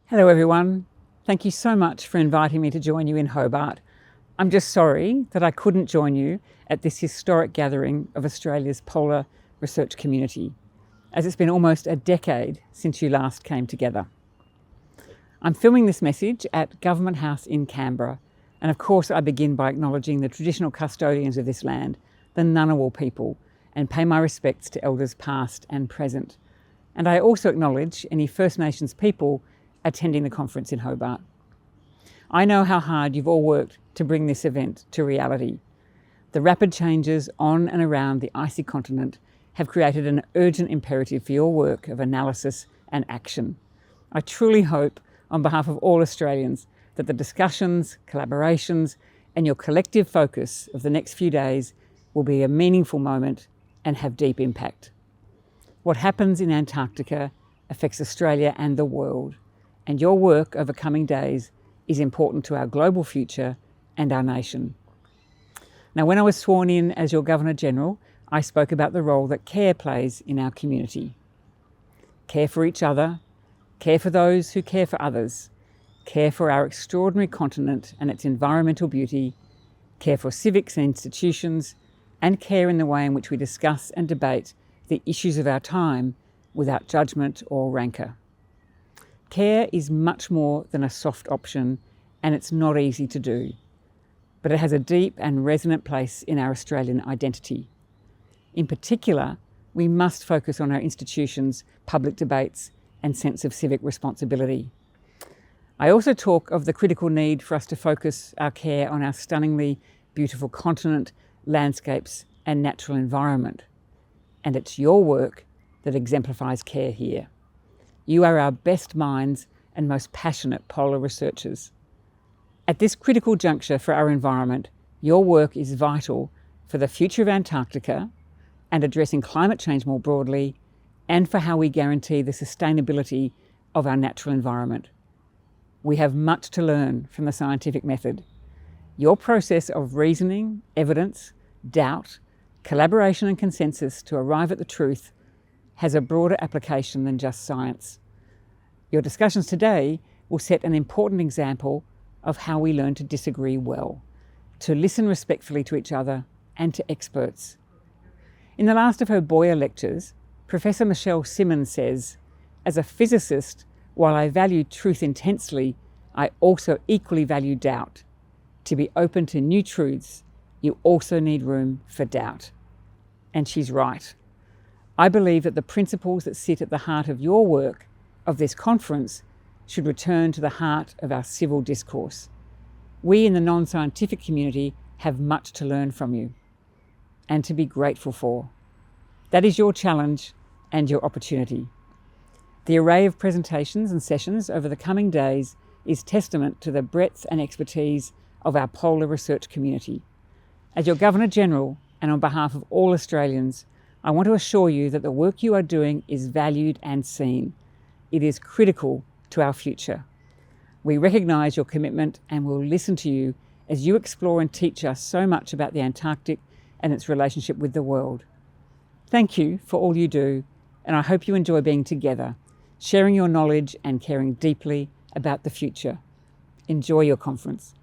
Hello everyone. Thank you so much for inviting me to join you in Hobart. I'm just sorry that I couldn't join you at this historic gathering of Australia's polar research community, as it's been almost a decade since you last came together. I'm filming this message at Government House in Canberra, and of course I begin by acknowledging the traditional custodians of this land, the Ngunnawal people, and pay my respects to elders past and present. And I also acknowledge any First Nations people attending the conference in Hobart. I know how hard you've all worked to bring this event to reality. The rapid changes on and around the icy continent have created an urgent imperative for your work of analysis and action. I truly hope, on behalf of all Australians, that the discussions, collaborations, and your collective focus of the next few days will be a meaningful moment and have deep impact. What happens in Antarctica affects Australia and the world, and your work over coming days is important to our global future and our nation. Now, when I was sworn in as your Governor-General, I spoke about the role that care plays in our community. Care for each other, care for those who care for others, care for our extraordinary continent and its environmental beauty, care for civics and institutions, and care in the way in which we discuss and debate the issues of our time without judgment or rancour. Care is much more than a soft option, and it's not easy to do, but it has a deep and resonant place in our Australian identity. In particular, we must focus on our institutions, public debates, and sense of civic responsibility. I also talk of the critical need for us to focus our care on our stunningly beautiful continent, landscapes, and natural environment. And it's your work that exemplifies care here. You are our best minds and most passionate polar researchers. At this critical juncture for our environment, your work is vital for the future of Antarctica and addressing climate change more broadly, and for how we guarantee the sustainability of our natural environment. We have much to learn from the scientific method. Your process of reasoning, evidence, doubt, collaboration and consensus to arrive at the truth has a broader application than just science. Your discussions today will set an important example of how we learn to disagree well, to listen respectfully to each other and to experts. In the last of her Boyer lectures, Professor Michelle Simmons says, "As a physicist, while I value truth intensely, I also equally value doubt. To be open to new truths, you also need room for doubt." And she's right. I believe that the principles that sit at the heart of your work, of this conference, should return to the heart of our civil discourse. We in the non-scientific community have much to learn from you and to be grateful for. That is your challenge and your opportunity. The array of presentations and sessions over the coming days is testament to the breadth and expertise of our polar research community. As your Governor-General, and on behalf of all Australians, I want to assure you that the work you are doing is valued and seen. It is critical to our future. We recognise your commitment and will listen to you as you explore and teach us so much about the Antarctic and its relationship with the world. Thank you for all you do, and I hope you enjoy being together, sharing your knowledge and caring deeply about the future. Enjoy your conference.